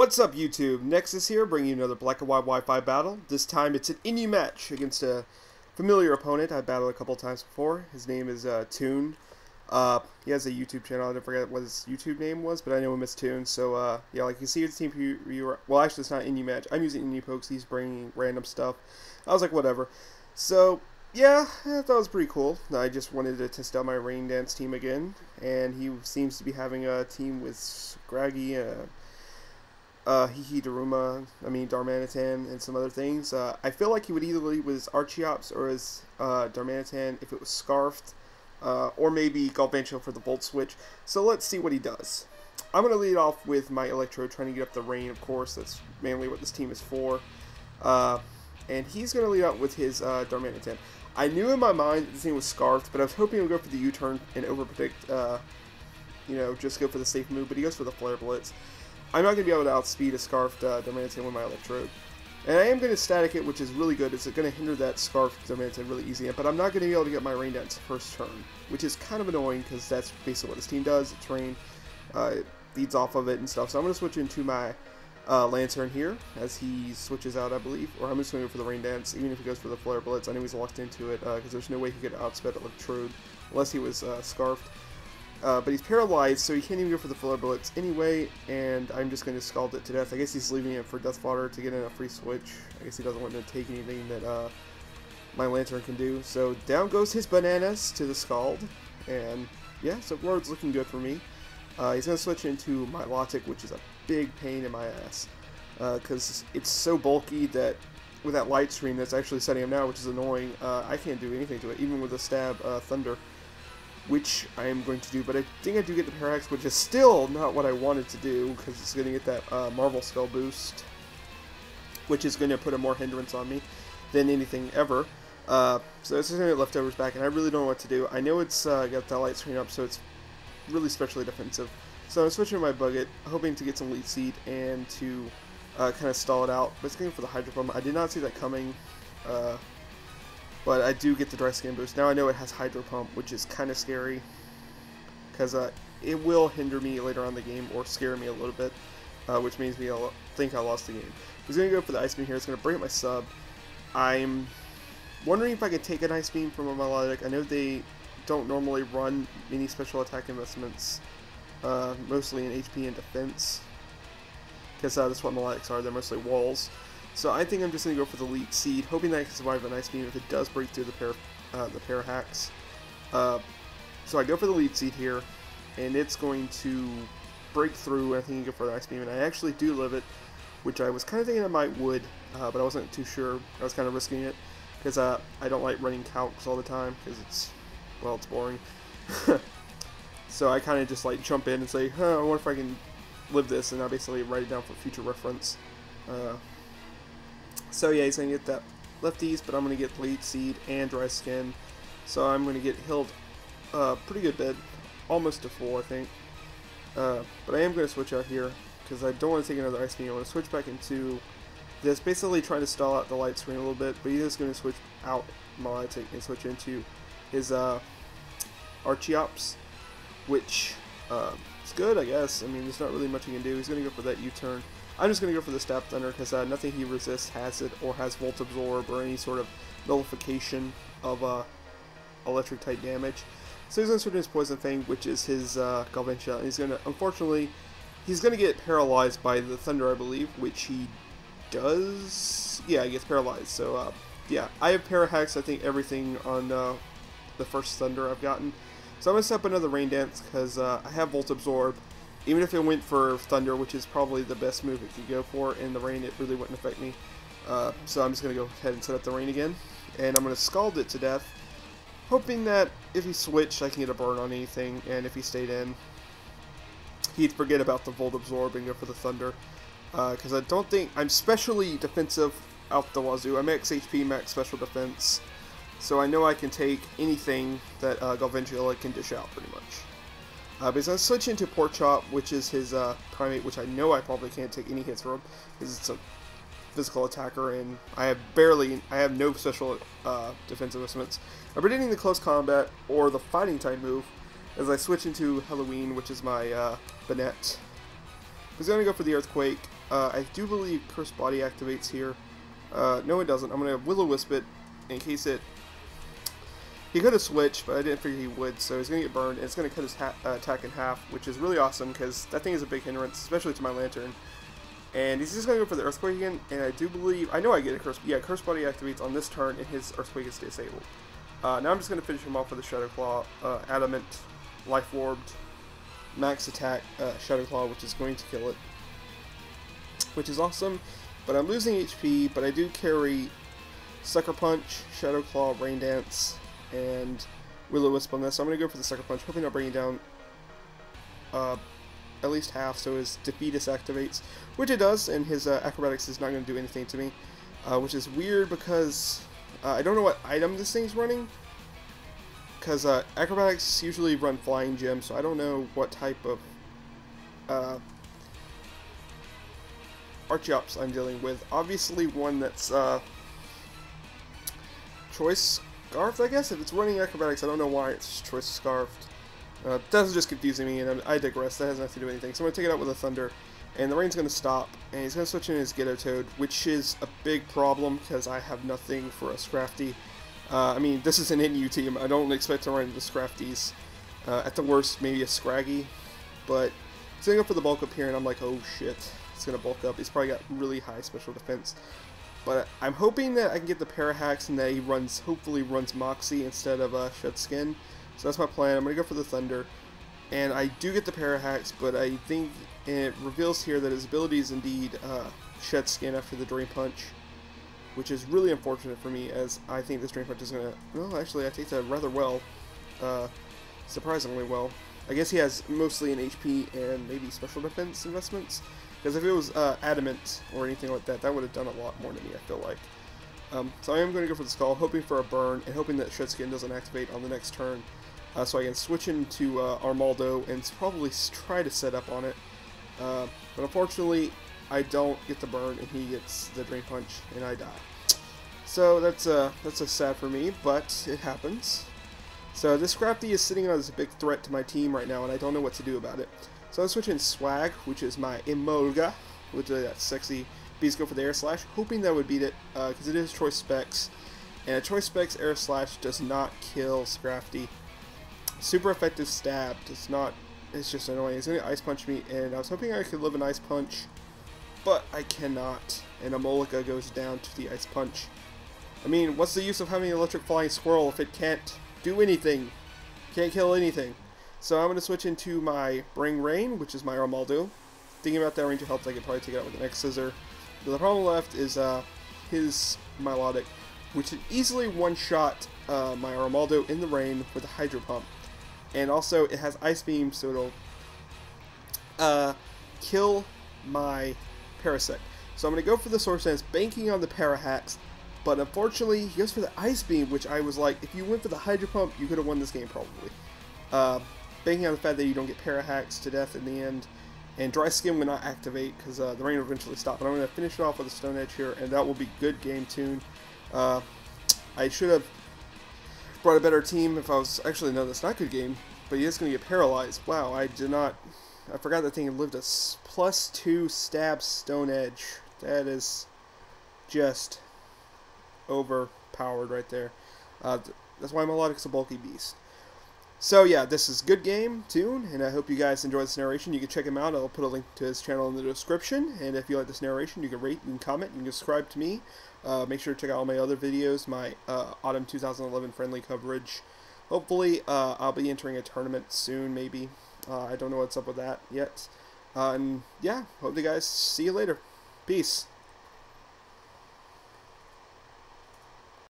What's up, YouTube? Nexus here, bringing you another black and white Wi-Fi battle. This time it's an indie match against a familiar opponent I've battled a couple times before. His name is Toon. He has a YouTube channel. I don't forget what his YouTube name was, but I know him as Toon. So yeah, like you see, his team viewer. Well, actually, it's not indie match. I'm using indie pokes. He's bringing random stuff. I was like, whatever. So yeah, I thought it was pretty cool. I just wanted to test out my rain dance team again, and he seems to be having a team with Scraggy. Darmanitan, and some other things. I feel like he would either lead with his Archeops or his Darmanitan if it was Scarfed, or maybe Galvantula for the Volt Switch. So let's see what he does. I'm going to lead off with my Electro, trying to get up the rain, of course. That's mainly what this team is for. And he's going to lead out with his Darmanitan. I knew in my mind that this team was Scarfed, but I was hoping he would go for the U-turn and overpredict, just go for the safe move, but he goes for the Flare Blitz. I'm not going to be able to outspeed a Scarfed Darmanitan with my Electrode. And I am going to static it, which is really good. It's going to hinder that Scarfed Darmanitan really easy, but I'm not going to be able to get my Rain Dance first turn, which is kind of annoying because that's basically what this team does. It's Rain, it feeds off of it and stuff. So I'm going to switch into my Lantern here as he switches out, I believe. Or I'm just going to go for the Rain Dance, even if he goes for the Flare Blitz. I know he's locked into it because there's no way he could outsped Electrode unless he was Scarfed. But he's paralyzed, so he can't even go for the Flare Blitz anyway, and I'm just going to scald it to death. I guess he's leaving it for Death Fodder to get in a free switch. I guess he doesn't want to take anything that my Lantern can do. So down goes his Bananas to the Scald, and yeah, so Lord's looking good for me. He's going to switch into my Lotic, which is a big pain in my ass, because it's so bulky that with that light stream that's actually setting him now, which is annoying, I can't do anything to it, even with a Stab Thunder, which I am going to do, but I think I do get the Parahax, which is still not what I wanted to do, because it's going to get that Marvel Spell boost, which is going to put a more hindrance on me than anything ever. So it's just going to get leftovers back, and I really don't know what to do. I know it's got that light screen up, so it's really specially defensive. So I'm switching to my Bucket, hoping to get some Lead Seed and to kind of stall it out, but it's going for the Hydro Pump. I did not see that coming. But I do get the Dry Skin boost. Now I know it has Hydro Pump, which is kind of scary, because it will hinder me later on in the game, or scare me a little bit, which means I'll think I lost the game. He's going to go for the Ice Beam here. It's going to bring up my sub. I'm wondering if I can take an Ice Beam from a Melodic. I know they don't normally run many special attack investments, mostly in HP and defense, because that's what Melodics are. They're mostly walls. So I think I'm just going to go for the Lead Seed, hoping that I can survive an Ice Beam if it does break through the Parahax. So I go for the Lead Seed here, and it's going to break through, and I think I go for the Ice Beam, and I actually do live it, which I was kind of thinking I might would, but I wasn't too sure. I was kind of risking it, because I don't like running calcs all the time, because it's boring. So I kind of just like jump in and say, I wonder if I can live this, and I basically write it down for future reference. So yeah, he's going to get that lefties, but I'm going to get Lead Seed and Dry Skin. So I'm going to get healed pretty good bit, almost to full, I think. But I am going to switch out here, because I don't want to take another Ice Beam. I want to switch back into this, basically trying to stall out the light screen a little bit, but he is going to switch out Melodic and switch into his Archeops, which is good, I guess. I mean, there's not really much he can do. He's going to go for that U-turn. I'm just going to go for the Stab Thunder, because nothing he resists has it, or has Volt Absorb, or any sort of nullification of electric type damage. So he's going to switch his Poison Fang, which is his Galvantula, and he's going to, unfortunately, he's going to get paralyzed by the Thunder, I believe, which he does. Yeah, he gets paralyzed. So yeah, I have Parahax, I think, everything on the first Thunder I've gotten. So I'm going to set up another Rain Dance, because I have Volt Absorb. Even if it went for Thunder, which is probably the best move it could go for, in the Rain it really wouldn't affect me. So I'm just going to go ahead and set up the Rain again. And I'm going to Scald it to death, hoping that if he switched, I can get a burn on anything, and if he stayed in, he'd forget about the Volt Absorb and go for the Thunder. Because I don't think... I'm specially defensive out the wazoo. I'm max HP, max special defense. So I know I can take anything that Galvantula can dish out, pretty much. But he's going to switch into Pork Chop, which is his Primate, which I know I probably can't take any hits from, because it's a physical attacker, and I have no special defensive investments. I'm predicting the Close Combat, or the Fighting type move, as I switch into Halloween, which is my Banette. He's going to go for the Earthquake, I do believe Curse Body activates here. No, it doesn't. I'm going to Will-O-Wisp it in case it... He could have switched, but I didn't figure he would, so he's going to get burned, and it's going to cut his attack in half, which is really awesome, because that thing is a big hindrance, especially to my Lantern. And he's just going to go for the Earthquake again, and I do believe... I know I get a Curse... Yeah, Curse Body activates on this turn, and his Earthquake is disabled. Now I'm just going to finish him off with a Shadow Claw, Adamant, Life Orbed, Max Attack, Shadow Claw, which is going to kill it. Which is awesome, but I'm losing HP, but I do carry Sucker Punch, Shadow Claw, Rain Dance, and Will-O-Wisp on this. So I'm going to go for the Sucker Punch, hoping I'll bring it down at least half, so his Defeatist activates, which it does, and his Acrobatics is not going to do anything to me, which is weird because I don't know what item this thing's running, because Acrobatics usually run Flying Gem, so I don't know what type of Archeops I'm dealing with. Obviously one that's Choice Scarfed, I guess? If it's running Acrobatics, I don't know why it's Choice Scarfed. That's just confusing me, and I digress. That has nothing to do with anything. So I'm going to take it out with a Thunder, and the rain's going to stop, and he's going to switch in his Ghetto-Toad, which is a big problem, because I have nothing for a Scrafty. I mean, this is an NU team. I don't expect to run into Scrafties. At the worst, maybe a Scraggy, but he's going to go for the bulk up here, and I'm like, oh shit. It's going to bulk up. He's probably got really high special defense. But I'm hoping that I can get the Parahax and that he hopefully runs Moxie instead of Shed Skin. So that's my plan. I'm going to go for the Thunder. And I do get the Parahax, but I think it reveals here that his ability is indeed Shed Skin after the Drain Punch, which is really unfortunate for me, as I think this Drain Punch is going to... Well, actually, I take that rather well. Surprisingly well. I guess he has mostly an HP and maybe special defense investments. Because if it was Adamant or anything like that, that would have done a lot more to me, I feel like. So I am going to go for the Skull, hoping for a burn, and hoping that Shed Skin doesn't activate on the next turn. So I can switch into Armaldo and probably try to set up on it. But unfortunately, I don't get the burn, and he gets the Drain Punch, and I die. So that's a sad for me, but it happens. So this Scrafty is sitting on as a big threat to my team right now, and I don't know what to do about it. So I'm switching Swag, which is my Emolga, which is that sexy Beast Go for the Air Slash, hoping that would beat it, because it is Choice Specs, and a Choice Specs Air Slash does not kill Scrafty. Super effective stab does not, it's just annoying. It's going to Ice Punch me, and I was hoping I could live an Ice Punch, but I cannot, and Emolga goes down to the Ice Punch. I mean, what's the use of having an Electric Flying Squirrel if it can't do anything? Can't kill anything. So I'm going to switch into my Bring Rain, which is my Armaldo. Thinking about that range of health, I could probably take it out with the next Scissor. But the problem left is his Milotic, which would easily one-shot my Armaldo in the rain with a Hydro Pump. And also, it has Ice Beam, so it'll kill my Parasect. So I'm going to go for the Sword Stance, banking on the Parahax. But unfortunately, he goes for the Ice Beam, which I was like, if you went for the Hydro Pump, you could have won this game probably. Banking on the fact that you don't get Parahax to death in the end, and Dry Skin will not activate because the rain will eventually stop. But I'm going to finish it off with a Stone Edge here, and that will be good game Toon. I should have brought a better team if I was... Actually, no, that's not good game, but he is going to get paralyzed. Wow, I forgot that thing lived a +2 stab Stone Edge. That is just overpowered right there. That's why Melodic's a bulky beast. So yeah, this is good game, Toon, and I hope you guys enjoyed this narration. You can check him out. I'll put a link to his channel in the description, and if you like this narration, you can rate, you can comment, you can subscribe to me. Make sure to check out all my other videos, my Autumn 2011 friendly coverage. Hopefully, I'll be entering a tournament soon, maybe. I don't know what's up with that yet. And yeah, hope you guys see you later. Peace.